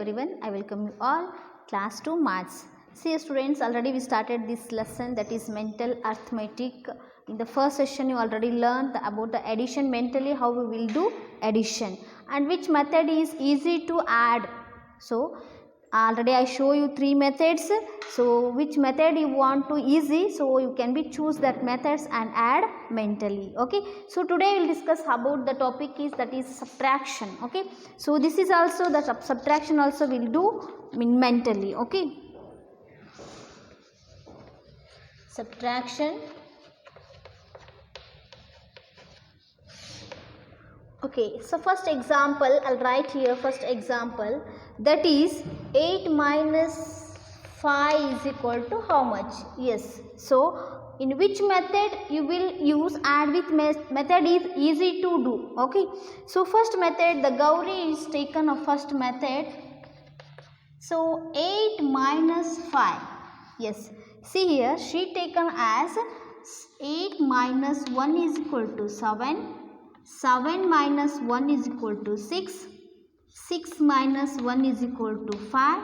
everyone, I welcome you all. Class 2 Maths. See students, already we started this lesson, that is mental arithmetic. In the first session you already learned about the addition mentally, how we will do addition and which method is easy to add. So already I show you 3 methods. So which method you want to easy, so you can be choose that methods and add mentally. Okay, so today we will discuss about the topic is that is subtraction. Okay, so this is also the subtraction also will do mentally. Okay, subtraction. Okay, so first example I'll write here. First example, that is 8 minus 5 is equal to how much? Yes, so in which method you will use and which method is easy to do. Okay, so first method, the Gauri is taken of first method. So 8 minus 5. Yes, see here she taken as 8 minus 1 is equal to 7. 7 minus 1 is equal to 6. 6 minus 1 is equal to 5.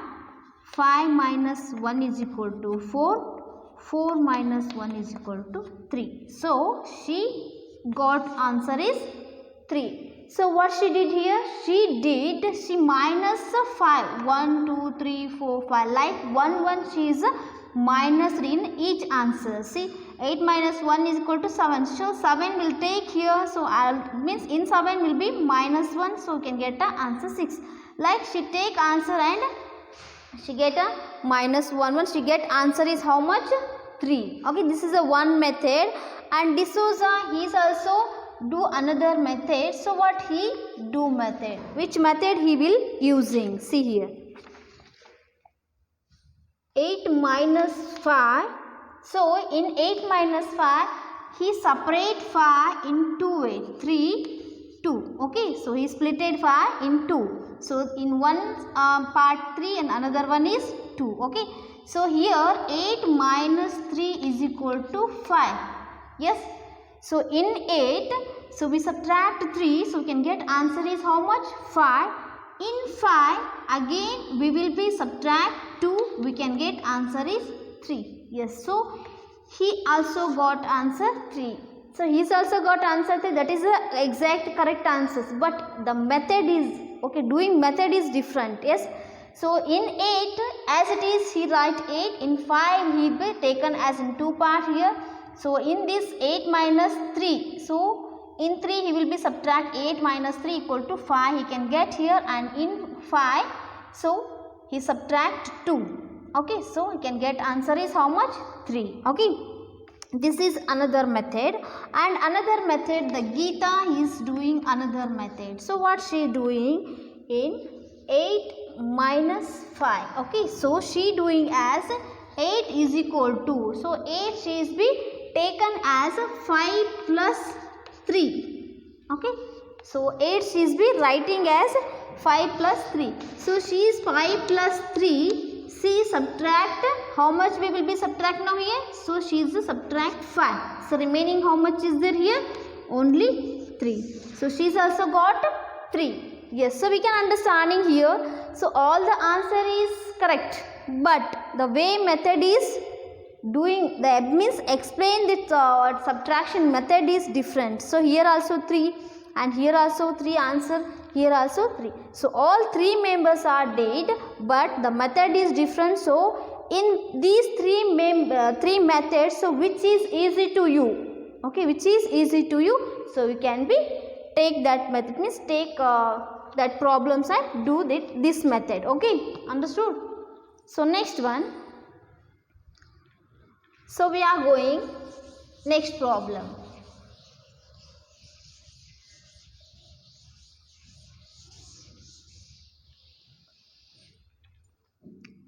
5 minus 1 is equal to 4. 4 minus 1 is equal to 3. So she got answer is 3. So what she did here? She minus 5. 1, 2, 3, 4, 5. Like 1 she is minus in each answer. See, 8 minus 1 is equal to 7. So 7 will take here. So means in 7 will be minus 1. So you can get the answer 6. Like she take answer and she get a minus 1. She get answer is how much? 3. Okay, this is a one method. And D'Souza, he is also do another method. So what he do method? Which method he will using? See here. 8 minus 5. So in 8 minus 5, he separate 5 in 2 ways. 3, 2. Okay, so he splitted 5 in 2. So in one part 3 and another one is 2. Okay, so here 8 minus 3 is equal to 5. Yes, so in 8, so we subtract 3, so we can get answer is how much? 5. In 5, again we will be subtract 2, we can get answer is 3. Yes, so he also got answer 3. So he's also got answer 3. That is the exact correct answers. But the method is, okay, doing method is different. Yes. So in 8, as it is, he write 8. In 5, he be taken as in 2 part here. So in this 8 minus 3. So in 3, he will be subtract 8 minus 3 equal to 5. He can get here, and in 5, so he subtract 2. Okay, so he can get answer is how much? 3. Okay, this is another method. And another method, the Geeta is doing another method. So what she doing in 8 minus 5. Okay, so she doing as 8 is equal to, so 8 she is be taken as 5 plus 3. Okay, so 8 she is be writing as 5 plus 3. So she is 5 plus 3. See, subtract, how much we will be subtract now here? So she is subtract 5. So remaining how much is there here? Only 3. So she is also got 3. Yes, so we can understanding here. So all the answer is correct, but the way method is doing, the means explain the subtraction method is different. So here also 3 and here also 3 answer. Here also 3. So all 3 members are dead, but the method is different. So in these 3 methods, so which is easy to you? Okay, which is easy to you? So you can be take that method, means take that problems and do this method. Okay, understood? So next one. So we are going next problem.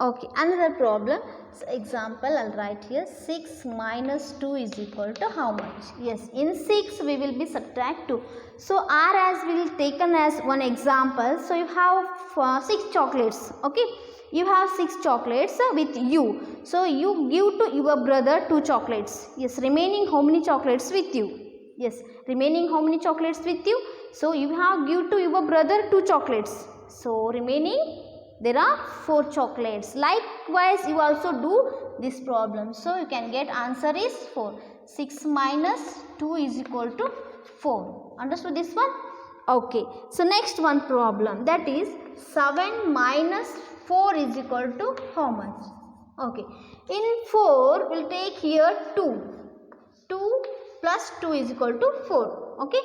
Okay, another problem. So example, I'll write here 6 minus 2 is equal to how much? Yes, in 6 we will be subtract 2. So R as we will taken as one example. So you have 6 chocolates. Okay, you have 6 chocolates with you. So you give to your brother 2 chocolates. Yes, remaining how many chocolates with you? Yes, remaining how many chocolates with you? So you have give to your brother 2 chocolates. So remaining there are 4 chocolates. Likewise, you also do this problem. So, you can get answer is 4. 6 minus 2 is equal to 4. Understood this one? Okay. So, next one problem, that is 7 minus 4 is equal to how much? Okay. In 4, we'll take here 2. 2 plus 2 is equal to 4. Okay.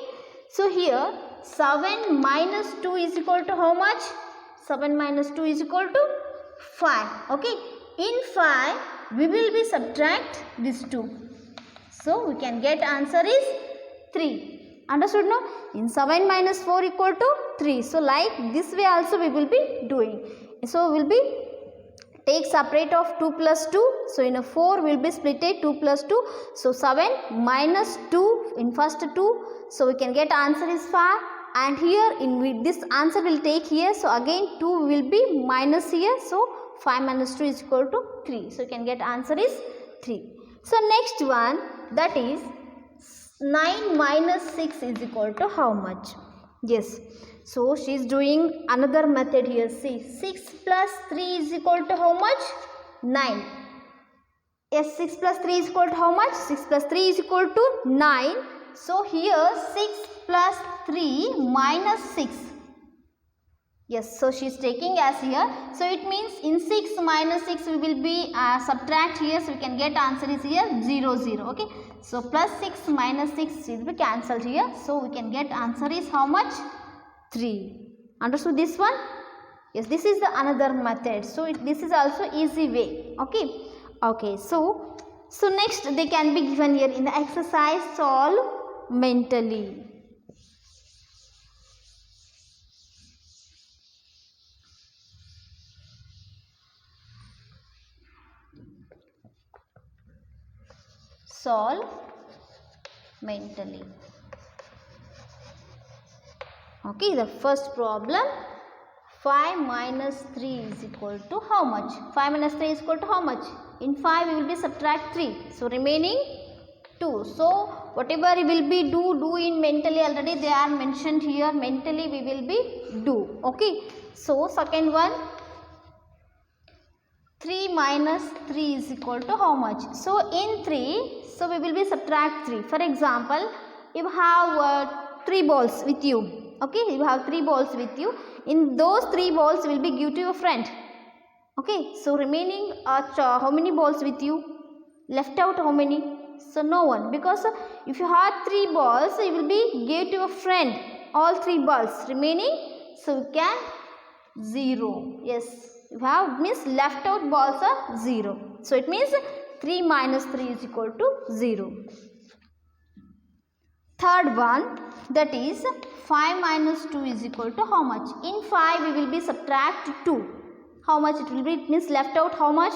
So, here 7 minus 2 is equal to how much? 7 minus 2 is equal to 5. Okay. In 5, we will be subtract this 2. So, we can get answer is 3. Understood no? In 7 minus 4 equal to 3. So, like this way also we will be doing. So, we will be take separate of 2 plus 2. So, in a 4 we will be split it 2 plus 2. So, 7 minus 2 in first 2. So, we can get answer is 5. And here in this answer will take here. So, again 2 will be minus here. So, 5 minus 2 is equal to 3. So, you can get answer is 3. So, next one, that is 9 minus 6 is equal to how much? Yes. So, she is doing another method here. See, 6 plus 3 is equal to how much? 9. Yes, 6 plus 3 is equal to how much? 6 plus 3 is equal to 9. So, here 6 plus 3 minus 6. Yes, so she is taking as here. So, it means in 6 minus 6 we will be subtract here. So, we can get answer is here 0, 0. Okay. So, plus 6 minus 6 will be cancelled here. So, we can get answer is how much? 3. Understood this one? Yes, this is the another method. So, this is also easy way. Okay. Okay. So next they can be given here in the exercise, solve mentally. Solve mentally. Okay, the first problem, 5 minus 3 is equal to how much? 5 minus 3 is equal to how much? In 5 we will be subtract 3. So, remaining 2. So, whatever we will be do in mentally, already they are mentioned here. Mentally we will be do. Okay. So, second one, 3 minus 3 is equal to how much? So, in 3, so we will be subtract 3. For example, you have 3 balls with you. Okay, you have 3 balls with you. In those 3 balls will be give to your friend. Okay, so remaining how many balls with you? Left out how many? So, no one, because if you have 3 balls, you will be give to your friend all 3 balls remaining. So, you can 0. Yes, you have means left out balls are 0. So, it means 3 minus 3 is equal to 0. Third one, that is 5 minus 2 is equal to how much? In 5 we will be subtract 2. How much it will be? It means left out how much?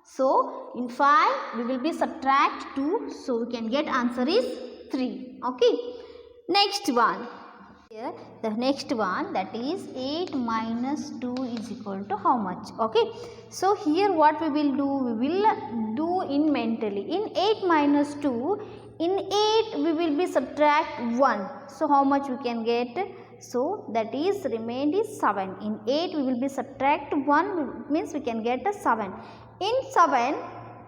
So, in 5 we will be subtract 2. So, we can get answer is 3. Okay. Next one. Here the next one, that is 8 minus 2 is equal to how much? Okay. So, here what we will do? We will do in mentally. In 8 minus 2, in 8 we will be subtract 1. So, how much we can get? So, that is remained is 7. In 8 we will be subtract 1, means we can get a 7. In 7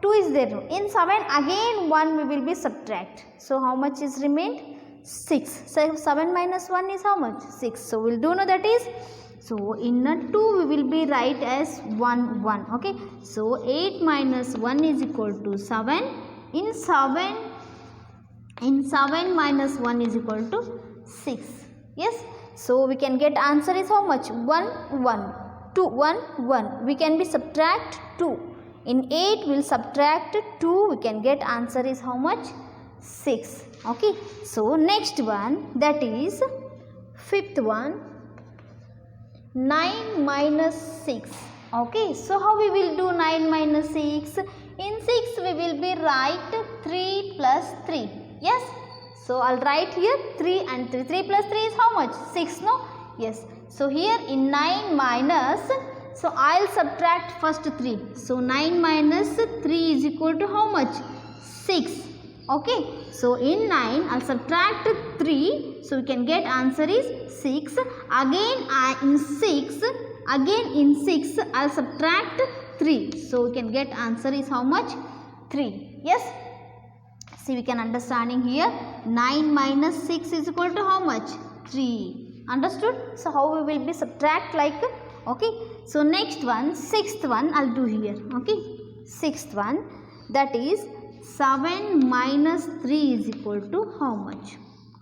2 is there. In 7 again 1 we will be subtract. So, how much is remained? 6. So, 7 minus 1 is how much? 6. So, we will do know that is. So, in a 2 we will be write as 1 1. Okay. So, 8 minus 1 is equal to 7. In 7 minus 1 is equal to 6. Yes. So, we can get answer is how much? 1 1. 2 1 1. We can be subtract 2. In 8 we will subtract 2. We can get answer is how much? 6. Okay. So, next one, that is fifth one, 9 minus 6. Okay. So, how we will do 9 minus 6? In 6 we will be write 3 plus 3. Yes. So, I will write here 3 and 3. 3 plus 3 is how much? 6, no? Yes. So, here in 9 minus, so I will subtract first 3. So, 9 minus 3 is equal to how much? 6. Okay. So, in 9 I will subtract 3. So, we can get answer is 6. Again in 6 again in 6 I'll subtract 3. So we can get answer is how much? 3. Yes. See, we can understanding here 9 minus 6 is equal to how much? 3. Understood? So how we will be subtract like, okay. So next one, sixth one I'll do here. Okay. Sixth one, that is 7 minus 3 is equal to how much?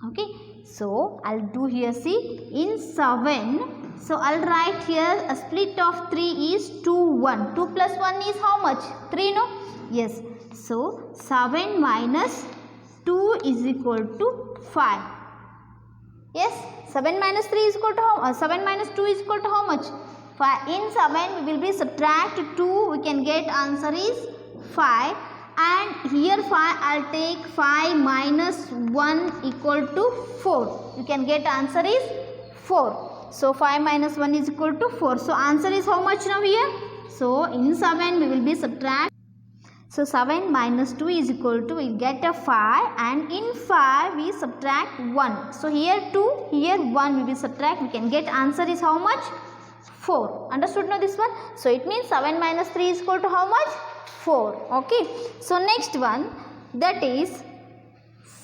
Okay. So I'll do here, see, in 7, so I'll write here a split of 3 is 2, 1. 2 plus 1 is how much? 3, no? Yes. So 7 minus 2 is equal to 5. Yes. 7 minus 3 is equal to how much? 7 minus 2 is equal to how much? 5. In 7 we will be subtract 2. We can get answer is 5. And here 5 I'll take 5 minus 1 equal to 4. You can get answer is 4. So 5 minus 1 is equal to 4. So answer is how much now here? So in 7 we will be subtract. So 7 minus 2 is equal to, we get a 5, and in 5 we subtract 1. So here 2, here 1 we will subtract. We can get answer is how much? 4. Understood now this one? So it means 7 minus 3 is equal to how much? 4. Okay. So next one, that is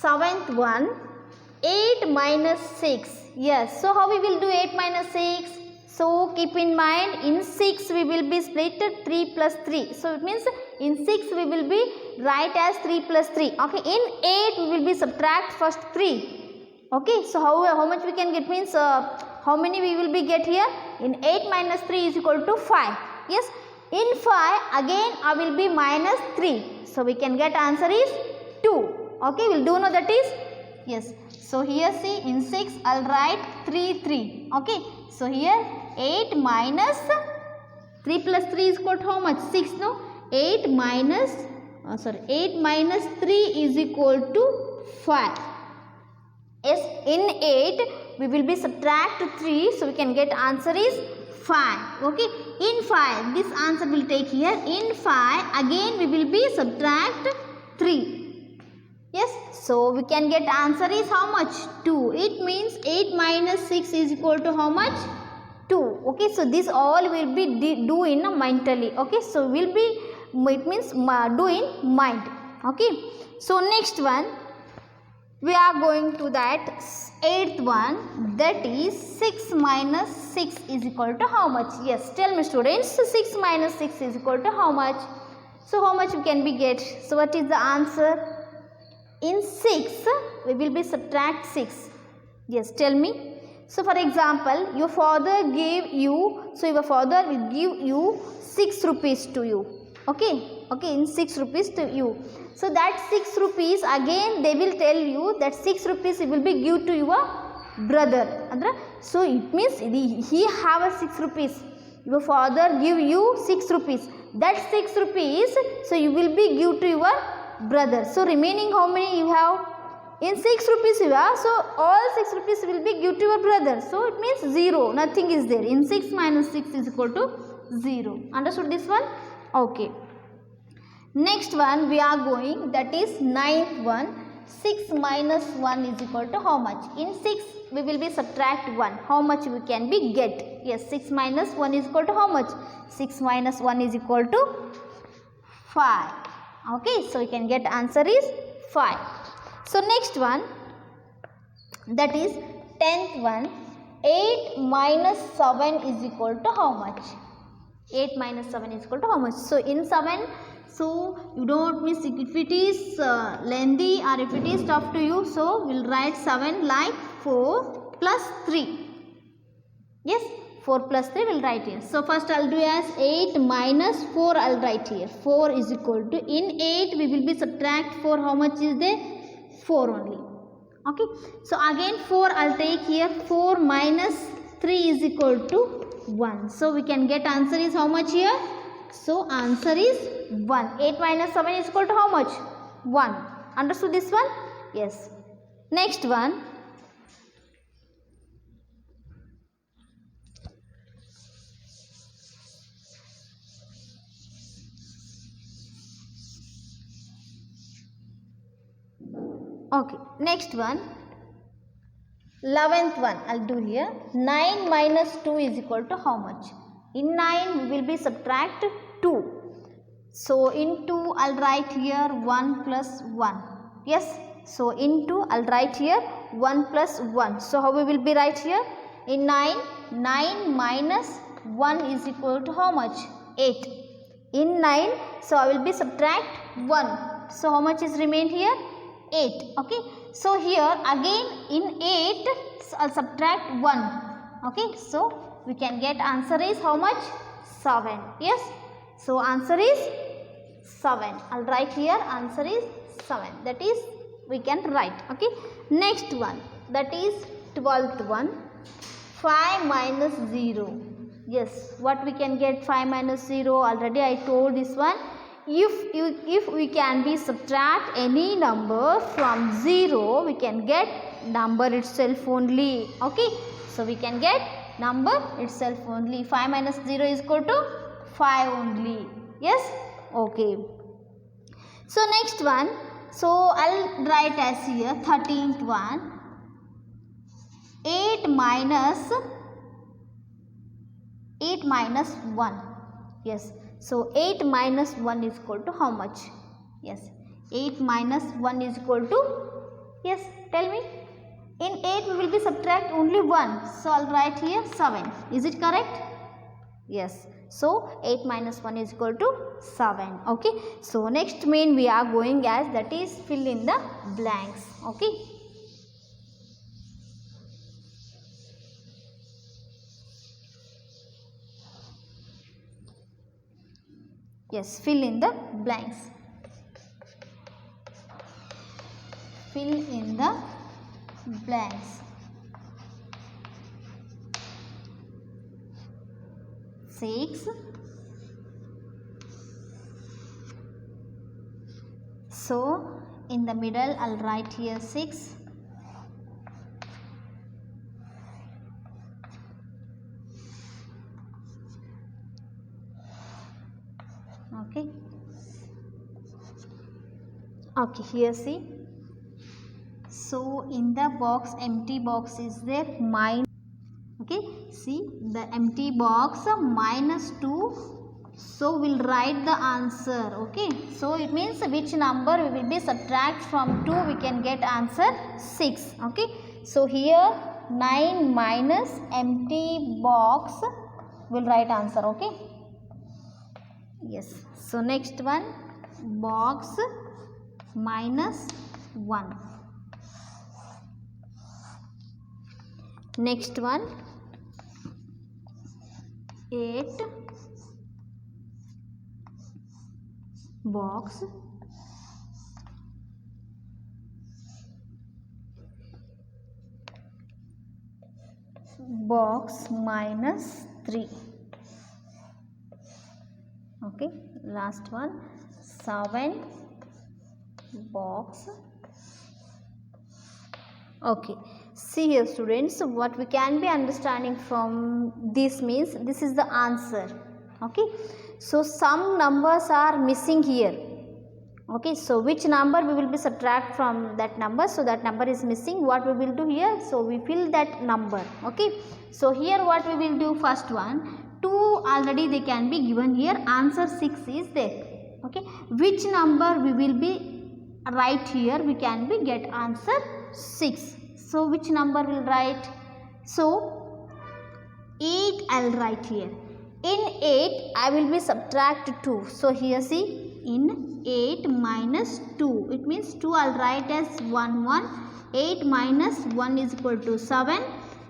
7th one, 8 minus 6. Yes. So how we will do 8 minus 6? So keep in mind, in 6 we will be split 3 plus 3. So it means in 6 we will be write as 3 plus 3. Okay. In 8 we will be subtract first 3. Okay. So how much we can get means how many we will be get here? In 8 minus 3 is equal to 5. Yes. In 5 again I will be minus 3. So we can get answer is 2. Okay. We'll do know that is? Yes. So here see, in 6 I'll write 3, 3. Okay. So here 8 minus 3 plus 3 is equal to how much? 6, no? 8 minus 3 is equal to 5. Yes, in 8 we will be subtract 3, so we can get answer is 5. Okay, in 5 this answer will take here. In 5 again we will be subtract 3. Yes, so we can get answer is how much? 2. It means 8 minus 6 is equal to how much? 2. Okay, so this all will be do in mentally. Okay, so will be, it means do in mind. Okay, so next one we are going to that 8th one, that is 6 minus 6 is equal to how much? Yes, tell me students, 6 minus 6 is equal to how much? So how much we can be get? So what is the answer? In 6 we will be subtract 6. Yes, tell me. So for example, your father gave you, so your father will give you 6 rupees to you. Okay, okay, in 6 rupees to you. So that 6 rupees again they will tell you that 6 rupees will be give to your brother. So it means he have a 6 rupees. Your father give you 6 rupees. That 6 rupees, so you will be give to your brother. So remaining how many you have? In 6 rupees you have, so all 6 rupees will be give to your brother. So it means 0, nothing is there. In 6 minus 6 is equal to 0. Understood this one? Okay. Next one we are going, that is 9th one. 6 minus 1 is equal to how much? In 6 we will be subtract 1. How much we can be get? Yes, 6 minus 1 is equal to how much? 6 minus 1 is equal to 5. Okay, so we can get answer is 5. So next one, that is 10th one. 8 minus 7 is equal to how much? 8 minus 7 is equal to how much? So in 7, so you don't miss if it is lengthy or if it is tough to you. So we'll write 7 like 4 plus 3. Yes, 4 plus 3 will write here. So first I'll do as 8 minus 4 I'll write here. 4 is equal to, in 8 we will be subtract 4. How much is there? 4 only. Okay. So again 4 I'll take here. 4 minus 3 is equal to 1. So we can get answer is how much here? So answer is 1. 8 minus 7 is equal to how much? 1. Understood this one? Yes. Next one. Okay, next one, 11th one I'll do here. 9 minus 2 is equal to how much? In 9 we will be subtract 2. So in 2 I'll write here 1 plus 1. Yes. So in 2 I'll write here 1 plus 1. So how we will be write here? In 9, 9 minus 1 is equal to how much? 8. In 9, so I will be subtract 1. So how much is remained here? 8. Okay. So here again in 8, so I'll subtract 1. Okay. So we can get answer is how much? 7. Yes. So answer is 7. I'll write here answer is 7. That is we can write. Okay. Next one, that is 12th one. 5 minus 0. Yes, what we can get 5 minus 0? Already I told this one. If we can be subtract any number from 0, we can get number itself only. Okay. So we can get number itself only. 5 minus 0 is equal to 5 only. Yes. Okay. So next one. So I'll write as here 13th one. 8 minus 1. Yes. So 8 minus 1 is equal to how much? Yes. 8 minus 1 is equal to, yes, tell me. In 8 we will be subtract only 1. So I'll write here 7. Is it correct? Yes. So 8 minus 1 is equal to 7. Okay. So next main we are going as, that is fill in the blanks. Okay. Yes, fill in the blanks. Fill in the blanks. 6. So in the middle I'll write here 6. Okay. Okay, here see. So in the box, empty box is there, minus. Okay, see the empty box minus 2. So we'll write the answer. Okay, so it means which number we will be subtract from 2, we can get answer 6. Okay, so here 9 minus empty box, we'll write answer. Okay. Yes. So next one, box minus 1. Next one, 8 box minus 3. Okay, last one, 7 box. Okay, see here students, what we can be understanding from this means this is the answer. Okay, so some numbers are missing here. Okay, so which number we will be subtract from that number? So that number is missing. What we will do here? So we fill that number. Okay, so here what we will do, first one, 2 already they can be given here, answer 6 is there. Okay, which number we will be write here, we can be get answer 6. So which number will write? So 8 I'll write here. In 8 I will be subtract 2. So here see, in 8 minus 2, it means 2 I'll write as 1 1. 8 minus 1 is equal to 7.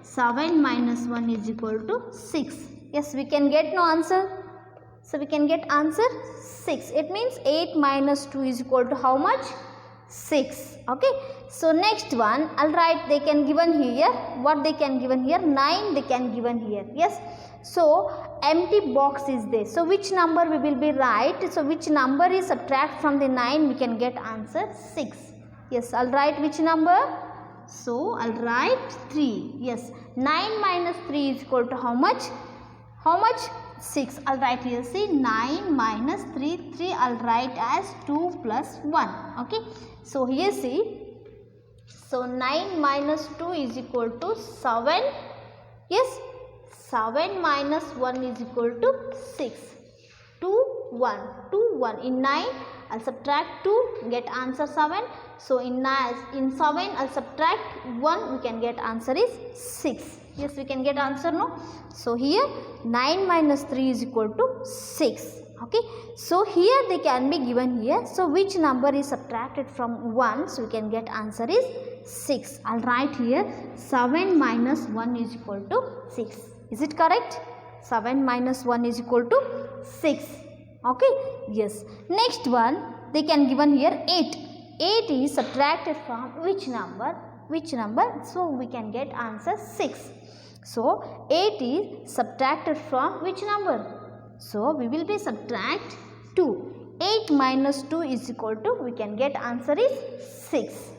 7 minus 1 is equal to 6. Yes, we can get no answer. So we can get answer 6. It means 8 minus 2 is equal to how much? 6. Okay. So next one, I'll write, they can given here. What they can given here? 9 they can given here. Yes. So empty box is there. So which number we will be write? So which number is subtract from the 9? We can get answer 6. Yes. I'll write which number? So I'll write 3. Yes. 9 minus 3 is equal to how much? How much? 6. I'll write here, see, 9 minus 3, 3 I'll write as 2 plus 1. Okay. So here see, so 9 minus 2 is equal to 7. Yes, 7 minus 1 is equal to 6. 2, 1. 2, 1. In 9, I'll subtract 2, get answer 7. So, in 7, I'll subtract 1, we can get answer is 6. Yes, we can get answer, no? So, here 9 minus 3 is equal to 6. Okay. So, here they can be given here. So, which number is subtracted from 1? So, we can get answer is 6. I'll write here 7 minus 1 is equal to 6. Is it correct? 7 minus 1 is equal to 6. Okay. Yes. Next one, they can given here 8. 8 is subtracted from which number? Which number? So, we can get answer 6. So, 8 is subtracted from which number? So, we will be subtract 2. 8 minus 2 is equal to, we can get answer is 6.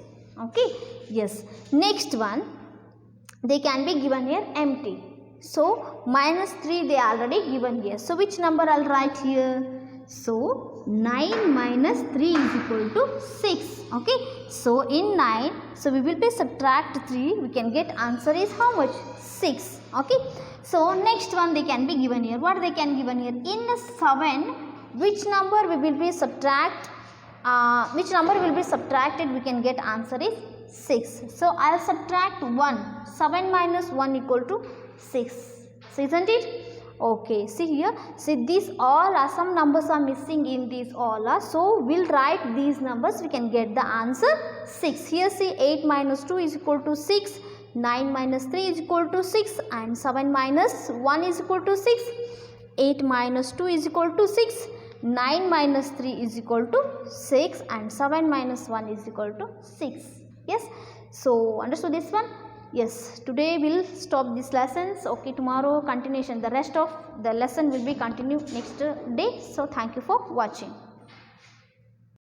Okay. Yes. Next one, they can be given here empty. So, minus 3 they already given here. So, which number I'll write here? So, 9 minus 3 is equal to 6. Okay. So, in 9, so we will be subtract 3. We can get answer is how much? 6. Okay. So, next one they can be given here. What they can given here? In 7, which number we will be subtract? Which number will be subtracted? We can get answer is 6. So, I'll subtract 1. 7 minus 1 equal to 6. So, isn't it? Okay, see here, see these all are some numbers are missing in these all are. So, we'll write these numbers, we can get the answer 6. Here see 8 minus 2 is equal to 6, 9 minus 3 is equal to 6 and 7 minus 1 is equal to 6, 8 minus 2 is equal to 6, 9 minus 3 is equal to 6 and 7 minus 1 is equal to 6. Yes, so understood this one? Yes, today we'll stop these lessons. Okay, tomorrow continuation. The rest of the lesson will be continued next day. So, thank you for watching.